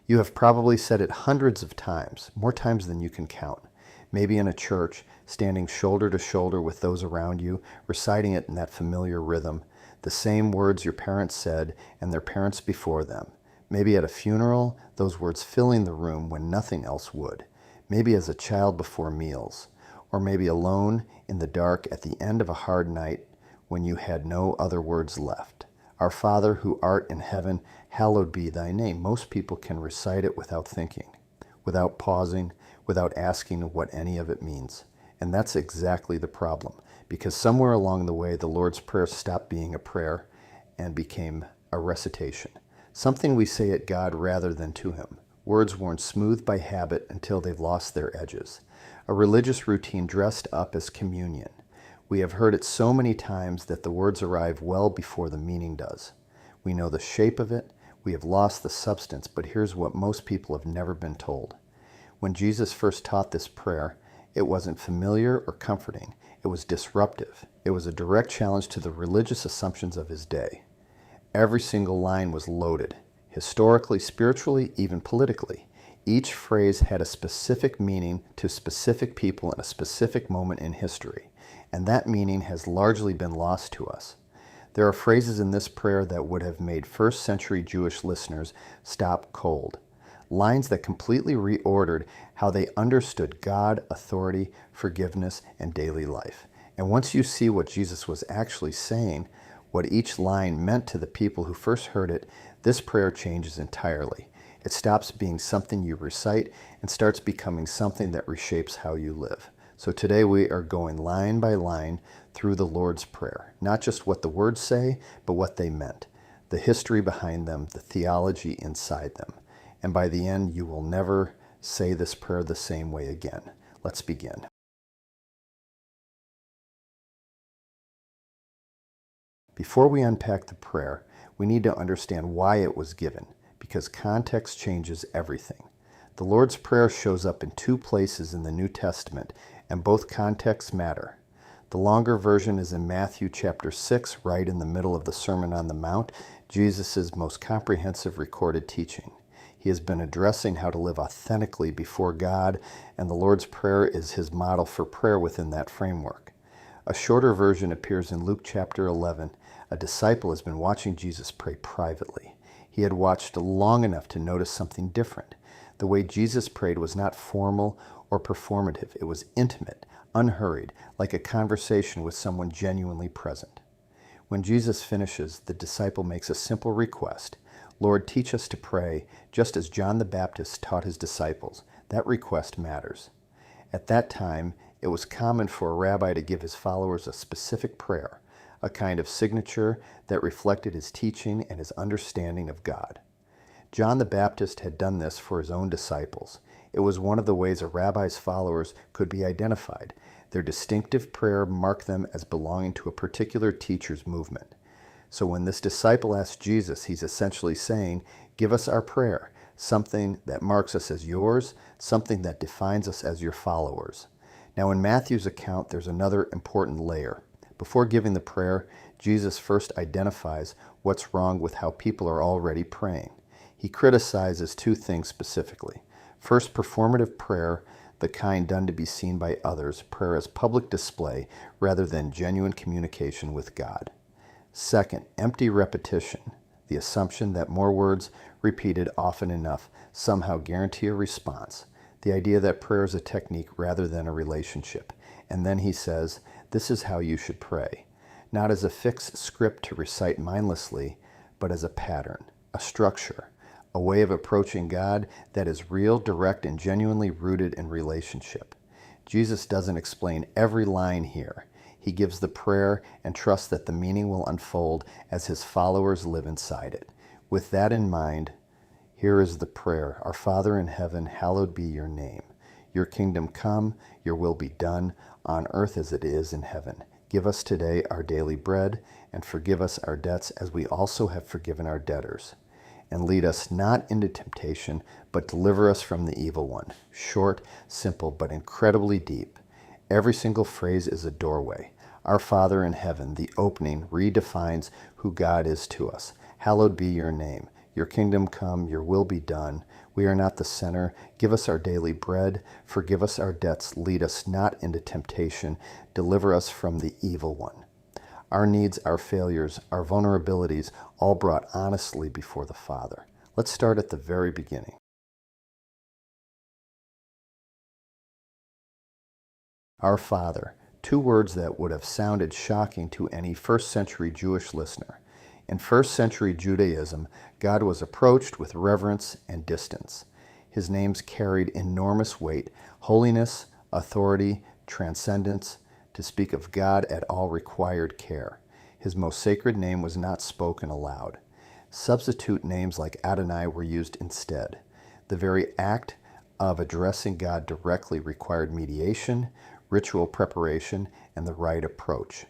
You have probably said it hundreds of times, more times than you can count. Maybe in a church, standing shoulder to shoulder with those around you, reciting it in that familiar rhythm, the same words your parents said and their parents before them. Maybe at a funeral, those words filling the room when nothing else would. Maybe as a child before meals. Or maybe alone in the dark at the end of a hard night when you had no other words left. Our Father who art in heaven, hallowed be thy name. Most people can recite it without thinking, without pausing, without asking what any of it means. And that's exactly the problem, because somewhere along the way the Lord's Prayer stopped being a prayer and became a recitation, something we say at God rather than to Him. Words worn smooth by habit until they've lost their edges. A religious routine dressed up as communion. We have heard it so many times that the words arrive well before the meaning does. We know the shape of it, we have lost the substance, but here's what most people have never been told. When Jesus first taught this prayer, it wasn't familiar or comforting. It was disruptive. It was a direct challenge to the religious assumptions of his day. Every single line was loaded, historically, spiritually, even politically. Each phrase had a specific meaning to specific people in a specific moment in history, and that meaning has largely been lost to us. There are phrases in this prayer that would have made first-century Jewish listeners stop cold. Lines that completely reordered how they understood God, authority, forgiveness, and daily life. And once you see what Jesus was actually saying, what each line meant to the people who first heard it, this prayer changes entirely. It stops being something you recite and starts becoming something that reshapes how you live. So today we are going line by line through the Lord's Prayer. Not just what the words say, but what they meant. The history behind them, the theology inside them. And by the end, you will never say this prayer the same way again. Let's begin. Before we unpack the prayer, we need to understand why it was given, because context changes everything. The Lord's Prayer shows up in two places in the New Testament, and both contexts matter. The longer version is in Matthew chapter 6, right in the middle of the Sermon on the Mount, Jesus' most comprehensive recorded teaching. He has been addressing how to live authentically before God, and the Lord's Prayer is his model for prayer within that framework. A shorter version appears in Luke chapter 11. A disciple has been watching Jesus pray privately. He had watched long enough to notice something different. The way Jesus prayed was not formal or performative. It was intimate, unhurried, like a conversation with someone genuinely present. When Jesus finishes, the disciple makes a simple request. Lord, teach us to pray, just as John the Baptist taught his disciples. That request matters. At that time, it was common for a rabbi to give his followers a specific prayer, a kind of signature that reflected his teaching and his understanding of God. John the Baptist had done this for his own disciples. It was one of the ways a rabbi's followers could be identified. Their distinctive prayer marked them as belonging to a particular teacher's movement. So when this disciple asked Jesus, he's essentially saying, give us our prayer, something that marks us as yours, something that defines us as your followers. Now in Matthew's account, there's another important layer. Before giving the prayer, Jesus first identifies what's wrong with how people are already praying. He criticizes two things specifically. First, performative prayer, the kind done to be seen by others, prayer as public display rather than genuine communication with God. Second, empty repetition, the assumption that more words repeated often enough somehow guarantee a response. The idea that prayer is a technique rather than a relationship. And then he says, this is how you should pray. Not as a fixed script to recite mindlessly, but as a pattern, a structure, a way of approaching God that is real, direct, and genuinely rooted in relationship. Jesus doesn't explain every line here. He gives the prayer and trusts that the meaning will unfold as his followers live inside it. With that in mind, here is the prayer. Our Father in heaven, hallowed be your name. Your kingdom come, your will be done, on earth as it is in heaven. Give us today our daily bread, and forgive us our debts as we also have forgiven our debtors. And lead us not into temptation, but deliver us from the evil one. Short, simple, but incredibly deep. Every single phrase is a doorway. Our Father in heaven, the opening, redefines who God is to us. Hallowed be your name. Your kingdom come, your will be done. We are not the center. Give us our daily bread. Forgive us our debts. Lead us not into temptation. Deliver us from the evil one. Our needs, our failures, our vulnerabilities, all brought honestly before the Father. Let's start at the very beginning. Our Father, two words that would have sounded shocking to any first-century Jewish listener. In first-century Judaism, God was approached with reverence and distance. His names carried enormous weight: holiness, authority, transcendence. To speak of God at all required care. His most sacred name was not spoken aloud. Substitute names like Adonai were used instead. The very act of addressing God directly required mediation, ritual preparation, and the right approach.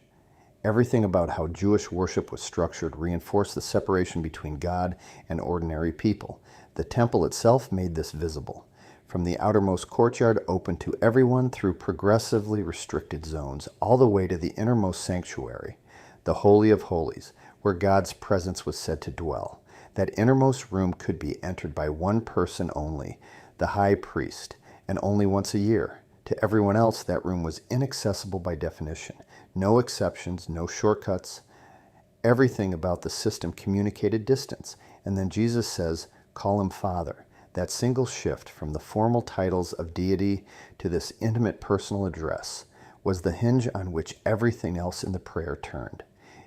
Everything about how Jewish worship was structured reinforced the separation between God and ordinary people. The temple itself made this visible. From the outermost courtyard open to everyone through progressively restricted zones, all the way to the innermost sanctuary, the Holy of Holies, where God's presence was said to dwell. That innermost room could be entered by one person only, the high priest, and only once a year. To everyone else, that room was inaccessible by definition. No exceptions, no shortcuts. Everything about the system communicated distance. And then Jesus says, call him Father. That single shift from the formal titles of deity to this intimate personal address was the hinge on which everything else in the prayer turned.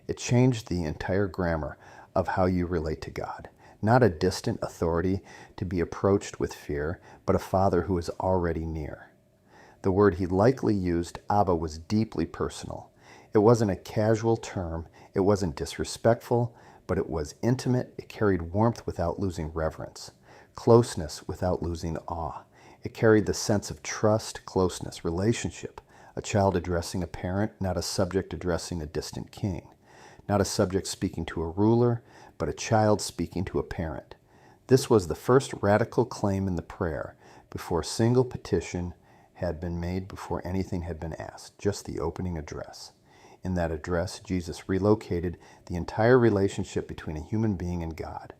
It changed the entire grammar of how you relate to God. Not a distant authority to be approached with fear, but a Father who is already near. The word he likely used, Abba, was deeply personal. It wasn't a casual term. It wasn't disrespectful, but it was intimate. It carried warmth without losing reverence, closeness without losing awe. It carried the sense of trust, closeness, relationship. A child addressing a parent, not a subject addressing a distant king. Not a subject speaking to a ruler, but a child speaking to a parent. This was the first radical claim in the prayer, before a single petition had been made, before anything had been asked, just the opening address. In that address, Jesus relocated the entire relationship between a human being and God.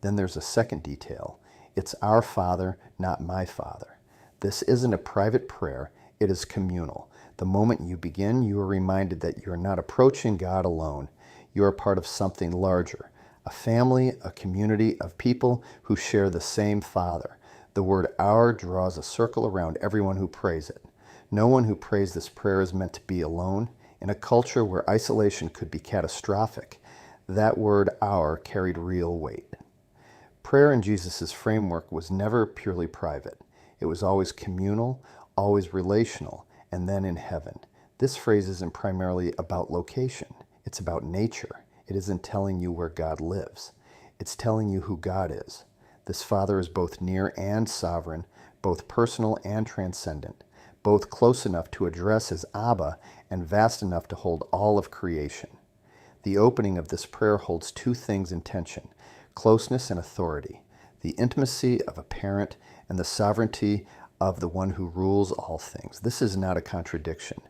Then there's a second detail. It's our Father, not my Father. This isn't a private prayer. It is communal. The moment you begin, you are reminded that you are not approaching God alone. You are part of something larger, a family, a community of people who share the same Father. The word our draws a circle around everyone who prays it. No one who prays this prayer is meant to be alone. In a culture where isolation could be catastrophic, that word our carried real weight. Prayer in Jesus' framework was never purely private. It was always communal, always relational, and then in heaven. This phrase isn't primarily about location. It's about nature. It isn't telling you where God lives. It's telling you who God is. This Father is both near and sovereign, both personal and transcendent, both close enough to address as Abba and vast enough to hold all of creation. The opening of this prayer holds two things in tension: closeness and authority, the intimacy of a parent and the sovereignty of the one who rules all things. This is not a contradiction.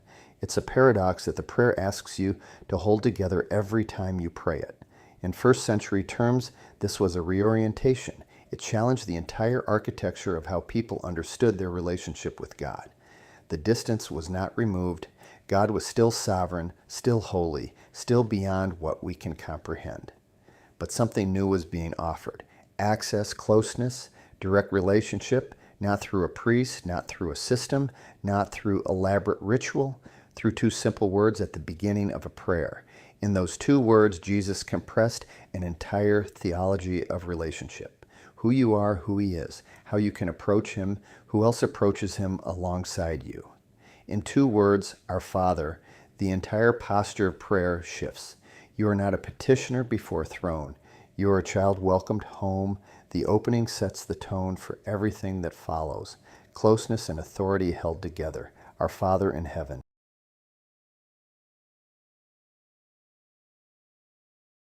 It's a paradox that the prayer asks you to hold together every time you pray it. In first century terms, this was a reorientation. It challenged the entire architecture of how people understood their relationship with God. The distance was not removed. God was still sovereign, still holy, still beyond what we can comprehend. But something new was being offered: access, closeness, direct relationship, not through a priest, not through a system, not through elaborate ritual, through two simple words at the beginning of a prayer. In those two words, Jesus compressed an entire theology of relationship. Who you are, who he is, how you can approach him, who else approaches him alongside you. In two words, our Father, the entire posture of prayer shifts. You are not a petitioner before a throne. You are a child welcomed home. The opening sets the tone for everything that follows. Closeness and authority held together. Our Father in heaven.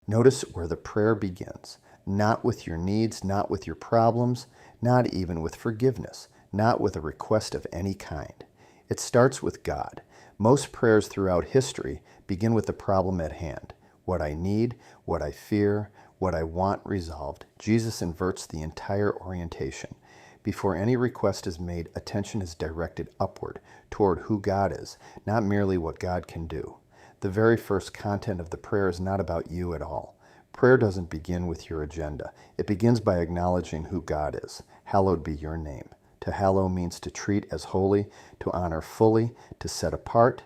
Notice where the prayer begins. Not with your needs, not with your problems, not even with forgiveness, not with a request of any kind. It starts with God. Most prayers throughout history begin with the problem at hand: what I need, what I fear, what I want resolved, Jesus inverts the entire orientation. Before any request is made, attention is directed upward, toward who God is, not merely what God can do. The very first content of the prayer is not about you at all. Prayer doesn't begin with your agenda. It begins by acknowledging who God is. Hallowed be your name. To hallow means to treat as holy, to honor fully, to set apart.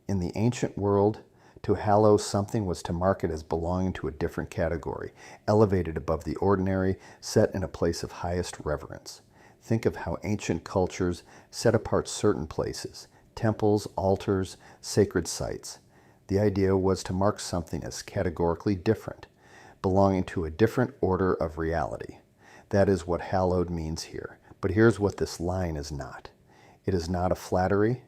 In the ancient world, to hallow something was to mark it as belonging to a different category, elevated above the ordinary, set in a place of highest reverence. Think of how ancient cultures set apart certain places, temples, altars, sacred sites. The idea was to mark something as categorically different, belonging to a different order of reality. That is what hallowed means here. But here's what this line is not. It is not a flattery.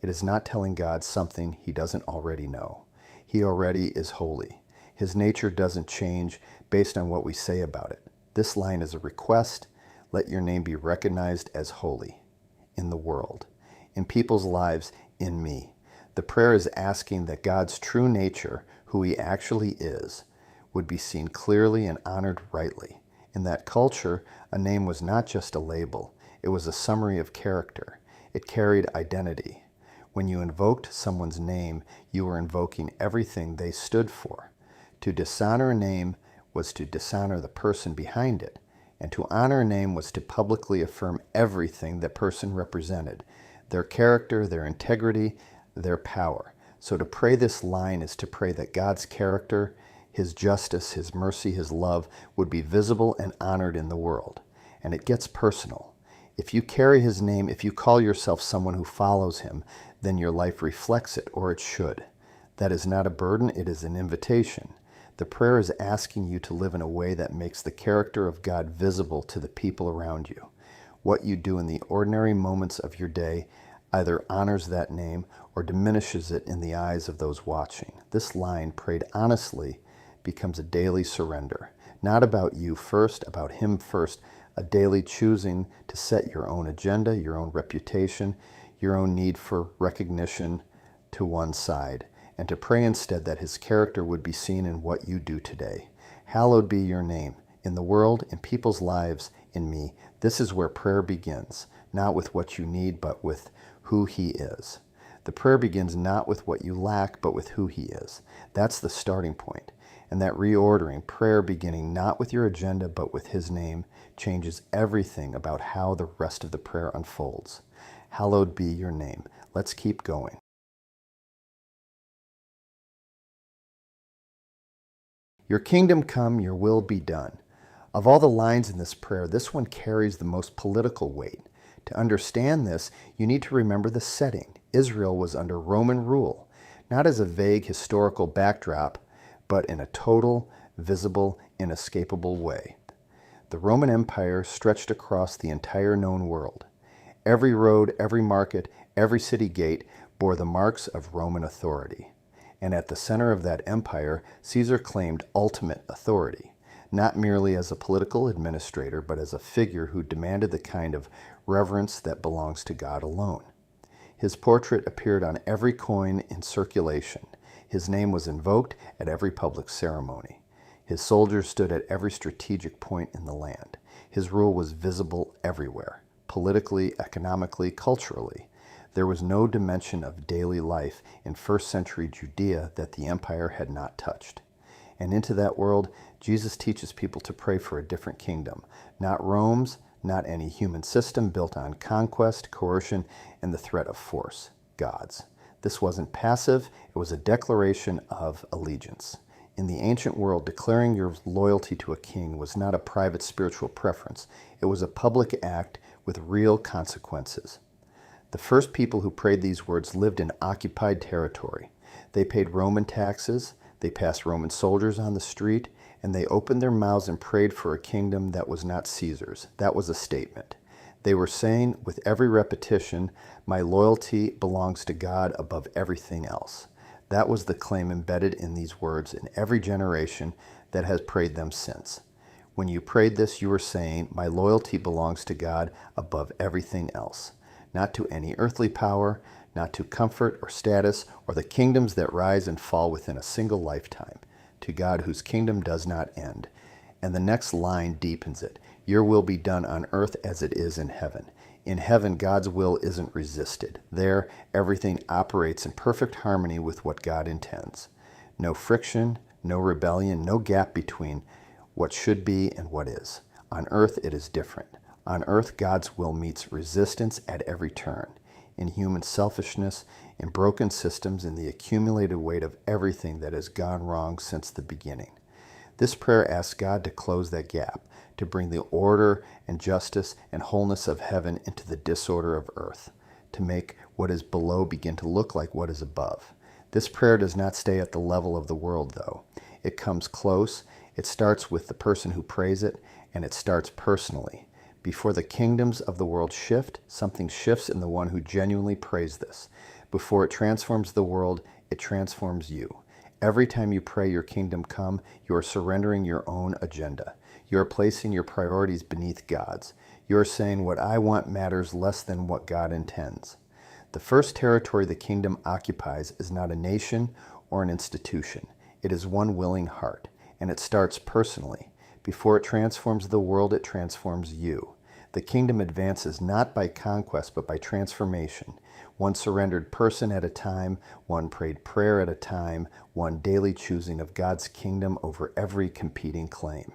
It is not telling God something he doesn't already know. He already is holy. His nature doesn't change based on what we say about it. This line is a request. Let your name be recognized as holy in the world, in people's lives, in me. The prayer is asking that God's true nature, who he actually is, would be seen clearly and honored rightly. In that culture, a name was not just a label. It was a summary of character. It carried identity. When you invoked someone's name, you were invoking everything they stood for. To dishonor a name was to dishonor the person behind it, and to honor a name was to publicly affirm everything that person represented, their character, their integrity, their power. So to pray this line is to pray that God's character, his justice, his mercy, his love would be visible and honored in the world. And it gets personal. If you carry his name, if you call yourself someone who follows him, then your life reflects it, or it should. That is not a burden, it is an invitation. The prayer is asking you to live in a way that makes the character of God visible to the people around you. What you do in the ordinary moments of your day either honors that name or diminishes it in the eyes of those watching. This line, prayed honestly, becomes a daily surrender. Not about you first, about him first, a daily choosing to set your own agenda, your own reputation, your own need for recognition to one side, and to pray instead that his character would be seen in what you do today. Hallowed be your name, in the world, in people's lives, in me. This is where prayer begins, not with what you need, but with who he is. The prayer begins not with what you lack, but with who he is. That's the starting point. And that reordering, prayer beginning not with your agenda, but with his name, changes everything about how the rest of the prayer unfolds. Hallowed be your name. Let's keep going. Your kingdom come, your will be done. Of all the lines in this prayer, this one carries the most political weight. To understand this, you need to remember the setting. Israel was under Roman rule, not as a vague historical backdrop, but in a total, visible, inescapable way. The Roman Empire stretched across the entire known world. Every road, every market, every city gate bore the marks of Roman authority. And at the center of that empire, Caesar claimed ultimate authority, not merely as a political administrator, but as a figure who demanded the kind of reverence that belongs to God alone. His portrait appeared on every coin in circulation. His name was invoked at every public ceremony. His soldiers stood at every strategic point in the land. His rule was visible everywhere, politically, economically, culturally. There was no dimension of daily life in first century Judea that the empire had not touched. And into that world, Jesus teaches people to pray for a different kingdom, not Rome's, not any human system built on conquest, coercion, and the threat of force, God's. This wasn't passive, it was a declaration of allegiance. In the ancient world, declaring your loyalty to a king was not a private spiritual preference. It was a public act with real consequences. The first people who prayed these words lived in occupied territory. They paid Roman taxes, they passed Roman soldiers on the street, and they opened their mouths and prayed for a kingdom that was not Caesar's. That was a statement. They were saying with every repetition, my loyalty belongs to God above everything else. That was the claim embedded in these words in every generation that has prayed them since. When you prayed this, you were saying, my loyalty belongs to God above everything else, not to any earthly power, not to comfort or status, or the kingdoms that rise and fall within a single lifetime. to God whose kingdom does not end. And the next line deepens it. Your will be done on earth as it is in heaven. In heaven, God's will isn't resisted. There, everything operates in perfect harmony with what God intends. No friction, no rebellion, no gap between what should be and what is. On earth, it is different. On earth, God's will meets resistance at every turn. In human selfishness, in broken systems, in the accumulated weight of everything that has gone wrong since the beginning. This prayer asks God to close that gap, to bring the order and justice and wholeness of heaven into the disorder of earth, to make what is below begin to look like what is above. This prayer does not stay at the level of the world, though. It comes close, it starts with the person who prays it, and it starts personally. Before the kingdoms of the world shift, something shifts in the one who genuinely prays this. Before it transforms the world, it transforms you. Every time you pray your kingdom come, you are surrendering your own agenda. You are placing your priorities beneath God's. You are saying what I want matters less than what God intends. The first territory the kingdom occupies is not a nation or an institution. It is one willing heart, and it starts personally. Before it transforms the world, it transforms you. The kingdom advances not by conquest, but by transformation. One surrendered person at a time, one prayed prayer at a time, one daily choosing of God's kingdom over every competing claim.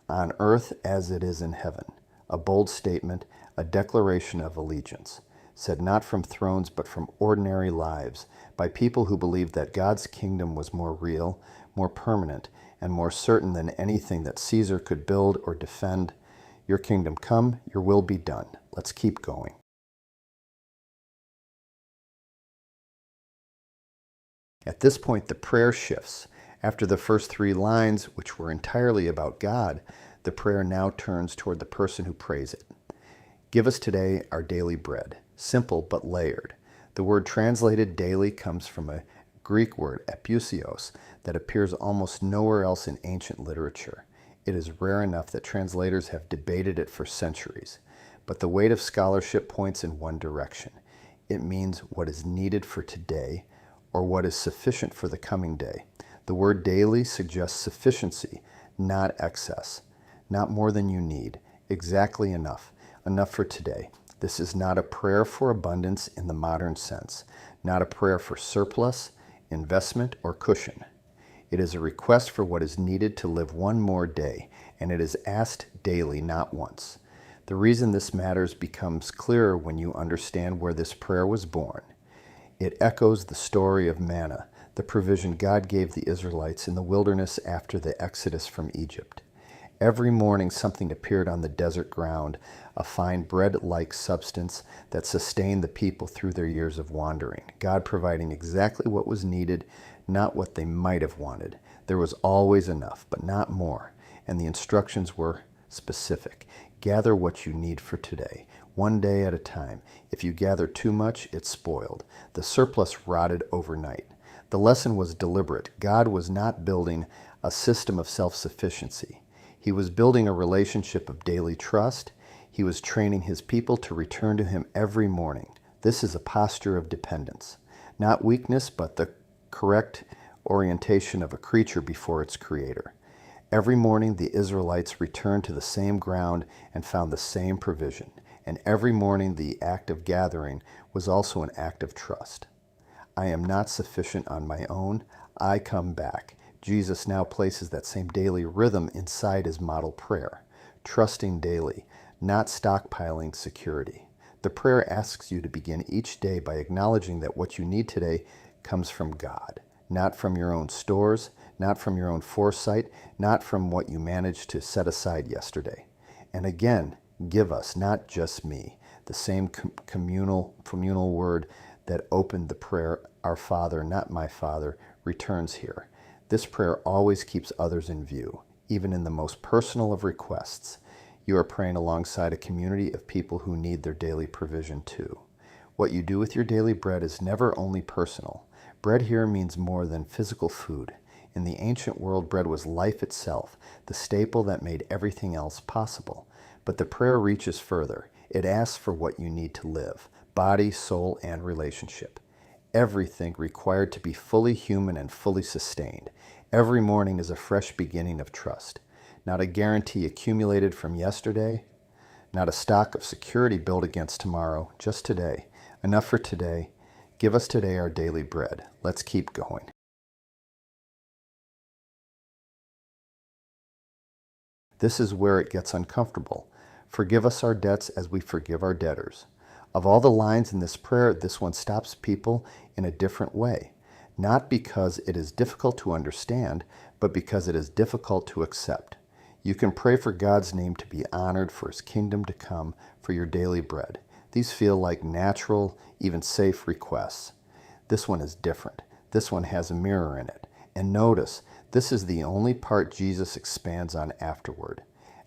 On earth as it is in heaven. A bold statement, a declaration of allegiance, said not from thrones but from ordinary lives, by people who believed that God's kingdom was more real, more permanent, and more certain than anything that Caesar could build or defend. Your kingdom come, your will be done. Let's keep going. At this point, the prayer shifts. After the first three lines, which were entirely about God, the prayer now turns toward the person who prays it. Give us today our daily bread. Simple but layered. The word translated daily comes from a Greek word, epusios, that appears almost nowhere else in ancient literature. It is rare enough that translators have debated it for centuries. But the weight of scholarship points in one direction. It means what is needed for today, or what is sufficient for the coming day. The word daily suggests sufficiency, not excess. Not more than you need, exactly enough for today. This is not a prayer for abundance in the modern sense, not a prayer for surplus, investment, or cushion. It is a request for what is needed to live one more day, and it is asked daily, not once. The reason this matters becomes clearer when you understand where this prayer was born. It echoes the story of manna, the provision God gave the Israelites in the wilderness after the exodus from Egypt. Every morning something appeared on the desert ground, a fine bread-like substance that sustained the people through their years of wandering, God providing exactly what was needed, not what they might have wanted. There was always enough, but not more, and the instructions were specific. Gather what you need for today, one day at a time. If you gather too much, it's spoiled. The surplus rotted overnight. The lesson was deliberate. God was not building a system of self-sufficiency. He was building a relationship of daily trust. He was training his people to return to him every morning. This is a posture of dependence. Not weakness, but the correct orientation of a creature before its creator. Every morning the Israelites returned to the same ground and found the same provision. And every morning the act of gathering was also an act of trust. I am not sufficient on my own. I come back. Jesus now places that same daily rhythm inside his model prayer, trusting daily, not stockpiling security. The prayer asks you to begin each day by acknowledging that what you need today comes from God, not from your own stores, not from your own foresight, not from what you managed to set aside yesterday. And again, give us, not just me, the same communal word that opened the prayer, our Father, not my Father, returns here. This prayer always keeps others in view, even in the most personal of requests. You are praying alongside a community of people who need their daily provision too. What you do with your daily bread is never only personal. Bread here means more than physical food. In the ancient world, bread was life itself, the staple that made everything else possible. But the prayer reaches further. It asks for what you need to live, body, soul, and relationship. everything required to be fully human and fully sustained. Every morning is a fresh beginning of trust. Not a guarantee accumulated from yesterday, not a stock of security built against tomorrow, just today. Enough for today. Give us today our daily bread. Let's keep going. This is where it gets uncomfortable. Forgive us our debts as we forgive our debtors. Of all the lines in this prayer, this one stops people in a different way. Not because it is difficult to understand, but because it is difficult to accept. You can pray for God's name to be honored, for His kingdom to come, for your daily bread. These feel like natural, even safe requests. This one is different. This one has a mirror in it. And notice, this is the only part Jesus expands on afterward.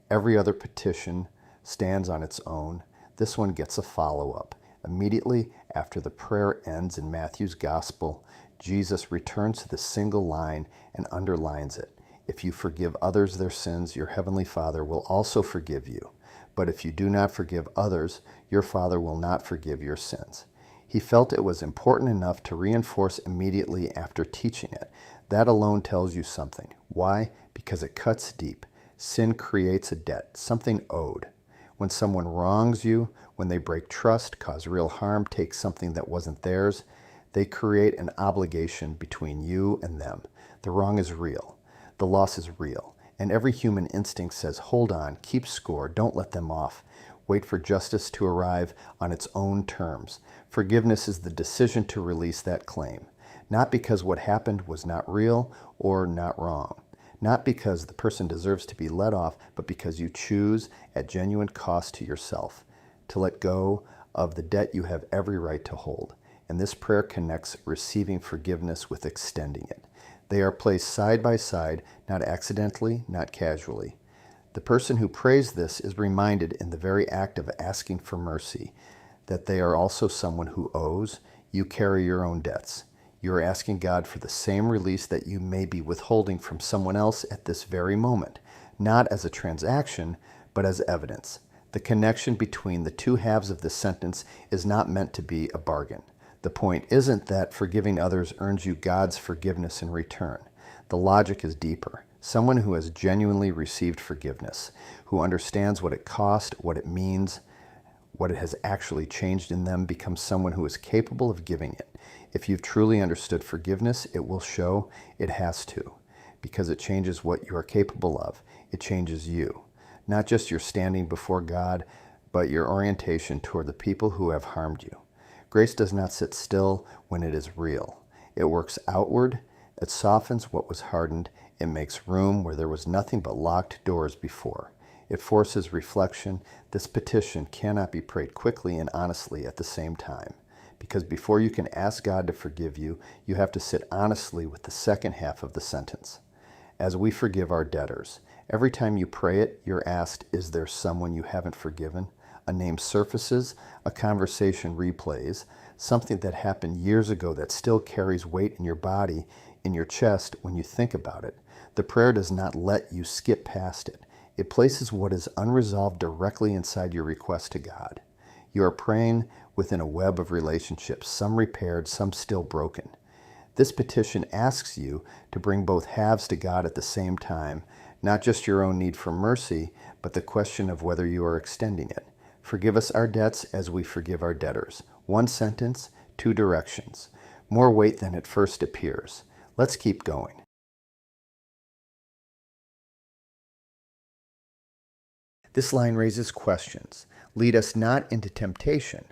Every other petition stands on its own. This one gets a follow-up. Immediately after the prayer ends in Matthew's Gospel, Jesus returns to the single line and underlines it. If you forgive others their sins, your heavenly Father will also forgive you. But if you do not forgive others, your Father will not forgive your sins. He felt it was important enough to reinforce immediately after teaching it. That alone tells you something. Why? Because it cuts deep. Sin creates a debt, something owed. When someone wrongs you, when they break trust, cause real harm, take something that wasn't theirs, they create an obligation between you and them. The wrong is real. The loss is real. And every human instinct says, hold on, keep score, don't let them off. Wait for justice to arrive on its own terms. Forgiveness is the decision to release that claim. Not because what happened was not real or not wrong. Not because the person deserves to be let off, but because you choose at genuine cost to yourself to let go of the debt you have every right to hold. And this prayer connects receiving forgiveness with extending it. They are placed side by side, not accidentally, not casually. The person who prays this is reminded in the very act of asking for mercy that they are also someone who owes. You carry your own debts. You are asking God for the same release that you may be withholding from someone else at this very moment, not as a transaction, but as evidence. The connection between the two halves of this sentence is not meant to be a bargain. The point isn't that forgiving others earns you God's forgiveness in return. The logic is deeper. Someone who has genuinely received forgiveness, who understands what it cost, what it means, what it has actually changed in them, becomes someone who is capable of giving it. If you've truly understood forgiveness, it will show it has to, because it changes what you are capable of. It changes you. Not just your standing before God, but your orientation toward the people who have harmed you. Grace does not sit still when it is real. It works outward. It softens what was hardened. It makes room where there was nothing but locked doors before. It forces reflection. This petition cannot be prayed quickly and honestly at the same time. Because before you can ask God to forgive you, you have to sit honestly with the second half of the sentence. As we forgive our debtors. Every time you pray it, you're asked, is there someone you haven't forgiven? A name surfaces, a conversation replays, something that happened years ago that still carries weight in your body, in your chest when you think about it. The prayer does not let you skip past it. It places what is unresolved directly inside your request to God. You are praying within a web of relationships, some repaired, some still broken. This petition asks you to bring both halves to God at the same time, not just your own need for mercy, but the question of whether you are extending it. Forgive us our debts as we forgive our debtors. One sentence, two directions. More weight than at first appears. Let's keep going. This line raises questions. Lead us not into temptation.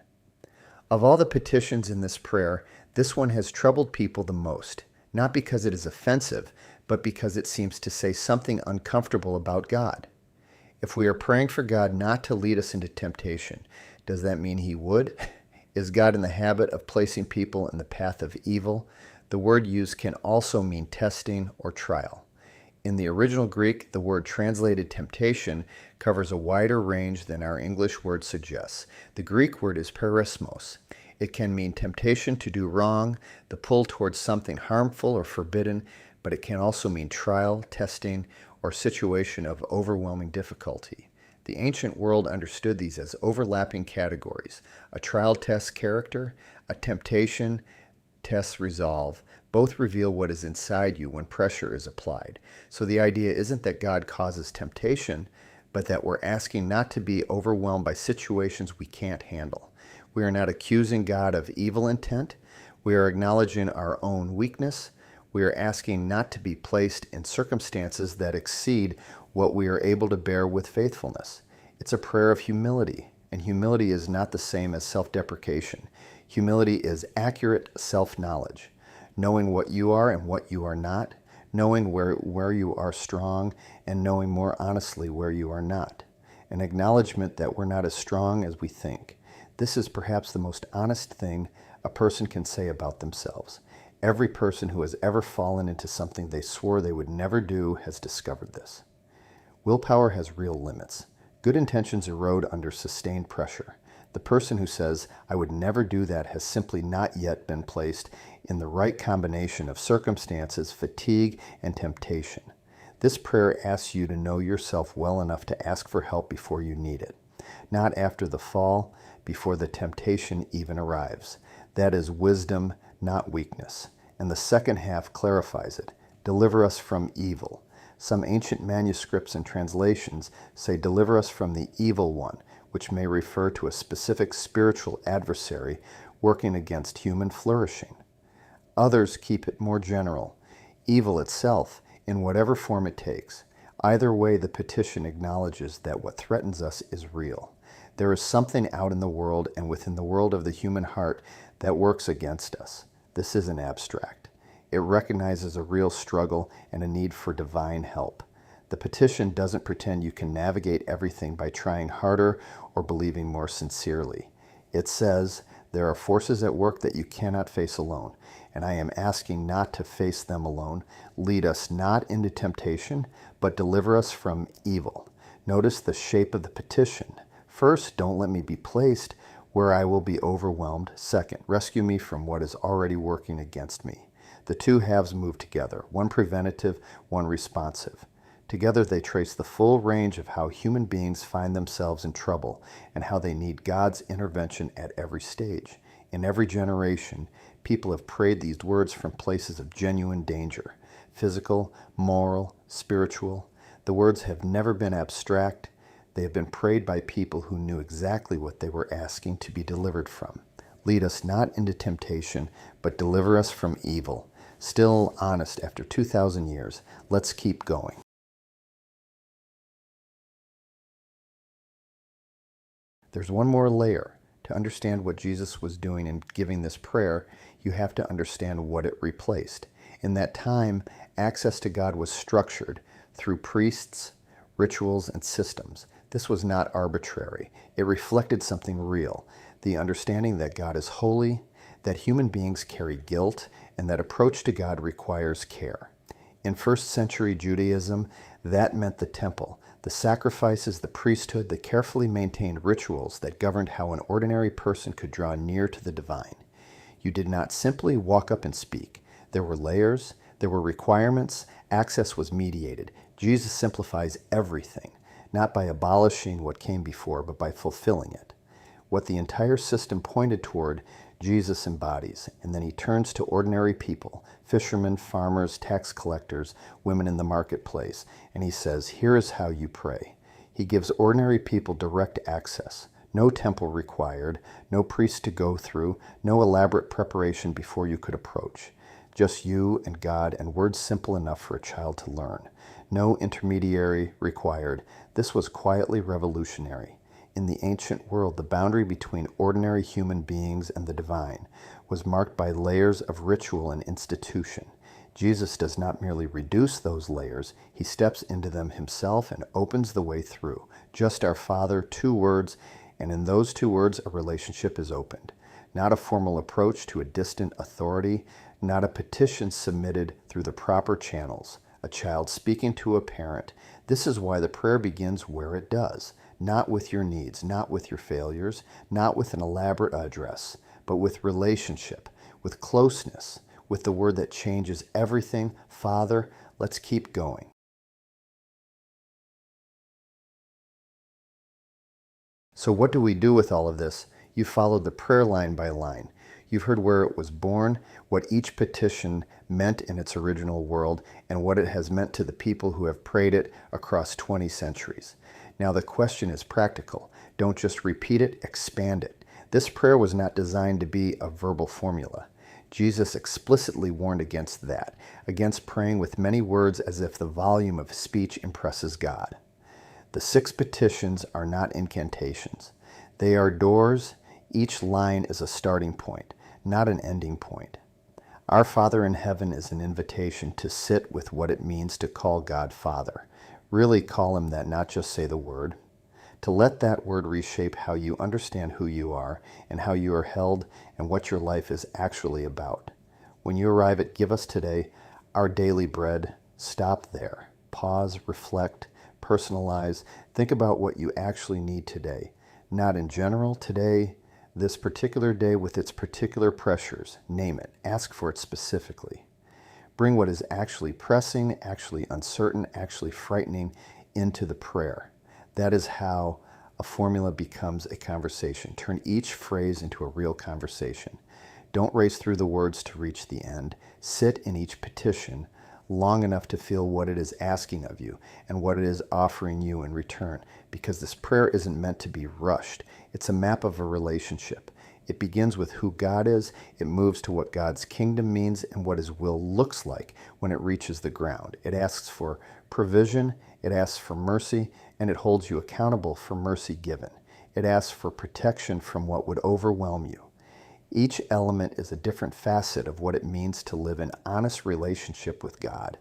Of all the petitions in this prayer, this one has troubled people the most, not because it is offensive, but because it seems to say something uncomfortable about God. If we are praying for God not to lead us into temptation, does that mean He would? Is God in the habit of placing people in the path of evil? The word used can also mean testing or trial. In the original Greek, the word translated temptation covers a wider range than our English word suggests. The Greek word is perismos. It can mean temptation to do wrong, the pull towards something harmful or forbidden, but it can also mean trial, testing, or situation of overwhelming difficulty. The ancient world understood these as overlapping categories: a trial test character, a temptation tests resolve. Both reveal what is inside you when pressure is applied. So the idea isn't that God causes temptation, but that we're asking not to be overwhelmed by situations we can't handle. We are not accusing God of evil intent. We are acknowledging our own weakness. We are asking not to be placed in circumstances that exceed what we are able to bear with faithfulness. It's a prayer of humility, and humility is not the same as self-deprecation. Humility is accurate self-knowledge, knowing what you are and what you are not, knowing where you are strong, and knowing more honestly where you are not. An acknowledgement that we're not as strong as we think. This is perhaps the most honest thing a person can say about themselves. Every person who has ever fallen into something they swore they would never do has discovered this. Willpower has real limits. Good intentions erode under sustained pressure. The person who says, "I would never do that," has simply not yet been placed in the right combination of circumstances, fatigue, and temptation. This prayer asks you to know yourself well enough to ask for help before you need it. Not after the fall, before the temptation even arrives. That is wisdom, not weakness. And the second half clarifies it. Deliver us from evil. Some ancient manuscripts and translations say, "Deliver us from the evil one," which may refer to a specific spiritual adversary working against human flourishing. Others keep it more general, evil itself, in whatever form it takes. Either way, the petition acknowledges that what threatens us is real. There is something out in the world and within the world of the human heart that works against us. This isn't abstract. It recognizes a real struggle and a need for divine help. The petition doesn't pretend you can navigate everything by trying harder or believing more sincerely. It says, "There are forces at work that you cannot face alone, and I am asking not to face them alone. Lead us not into temptation, but deliver us from evil." Notice the shape of the petition. First, don't let me be placed where I will be overwhelmed. Second, rescue me from what is already working against me. The two halves move together, one preventative, one responsive. Together they trace the full range of how human beings find themselves in trouble and how they need God's intervention at every stage. In every generation, people have prayed these words from places of genuine danger, physical, moral, spiritual. The words have never been abstract. They have been prayed by people who knew exactly what they were asking to be delivered from. Lead us not into temptation, but deliver us from evil. Still honest after 2,000 years. Let's keep going. There's one more layer. To understand what Jesus was doing in giving this prayer, you have to understand what it replaced. In that time, access to God was structured through priests, rituals, and systems. This was not arbitrary. It reflected something real, the understanding that God is holy, that human beings carry guilt, and that approach to God requires care. In first century Judaism, that meant the temple, the sacrifices, the priesthood, the carefully maintained rituals that governed how an ordinary person could draw near to the divine. You did not simply walk up and speak. There were layers, there were requirements, access was mediated. Jesus simplifies everything, not by abolishing what came before, but by fulfilling it. What the entire system pointed toward, Jesus embodies, and then he turns to ordinary people, fishermen, farmers, tax collectors, women in the marketplace, and he says, "Here is how you pray." He gives ordinary people direct access. No temple required, no priest to go through, no elaborate preparation before you could approach. Just you and God, and words simple enough for a child to learn. No intermediary required. This was quietly revolutionary. In the ancient world, the boundary between ordinary human beings and the divine was marked by layers of ritual and institution. Jesus does not merely reduce those layers, he steps into them himself and opens the way through. Just our Father, 2 words, and in those 2 words a relationship is opened. Not a formal approach to a distant authority, not a petition submitted through the proper channels. A child speaking to a parent. This is why the prayer begins where it does. Not with your needs, not with your failures, not with an elaborate address, but with relationship, with closeness, with the word that changes everything. Father, let's keep going. So what do we do with all of this? You followed the prayer line by line. You've heard where it was born, what each petition meant in its original world, and what it has meant to the people who have prayed it across 20 centuries. Now the question is practical. Don't just repeat it, expand it. This prayer was not designed to be a verbal formula. Jesus explicitly warned against that, against praying with many words as if the volume of speech impresses God. The 6 petitions are not incantations. They are doors. Each line is a starting point, not an ending point. Our Father in heaven is an invitation to sit with what it means to call God Father. Really call him that, not just say the word. To let that word reshape how you understand who you are and how you are held and what your life is actually about. When you arrive at Give Us Today, our daily bread, stop there. Pause, reflect, personalize. Think about what you actually need today. Not in general, today, this particular day with its particular pressures. Name it. Ask for it specifically. Bring what is actually pressing, actually uncertain, actually frightening into the prayer. That is how a formula becomes a conversation. Turn each phrase into a real conversation. Don't race through the words to reach the end. Sit in each petition long enough to feel what it is asking of you and what it is offering you in return, because this prayer isn't meant to be rushed. It's a map of a relationship. It begins with who God is, it moves to what God's kingdom means and what his will looks like when it reaches the ground. It asks for provision, it asks for mercy, and it holds you accountable for mercy given. It asks for protection from what would overwhelm you. Each element is a different facet of what it means to live an honest relationship with God.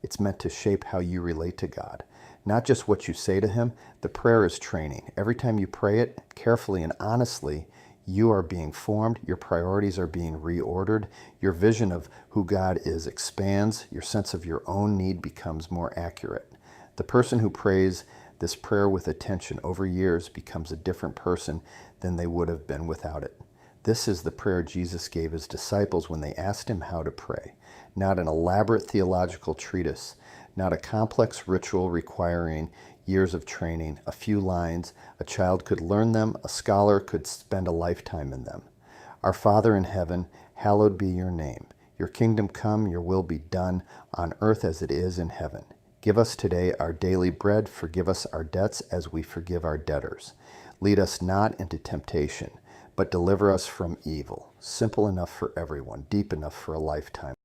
It's meant to shape how you relate to God. Not just what you say to him, the prayer is training. Every time you pray it, carefully and honestly, you are being formed, your priorities are being reordered, your vision of who God is expands, your sense of your own need becomes more accurate. The person who prays this prayer with attention over years becomes a different person than they would have been without it. This is the prayer Jesus gave his disciples when they asked him how to pray. Not an elaborate theological treatise, not a complex ritual requiring years of training, a few lines. A child could learn them, a scholar could spend a lifetime in them. Our Father in heaven, hallowed be your name. Your kingdom come, your will be done, on earth as it is in heaven. Give us today our daily bread. Forgive us our debts as we forgive our debtors. Lead us not into temptation, but deliver us from evil. Simple enough for everyone, deep enough for a lifetime.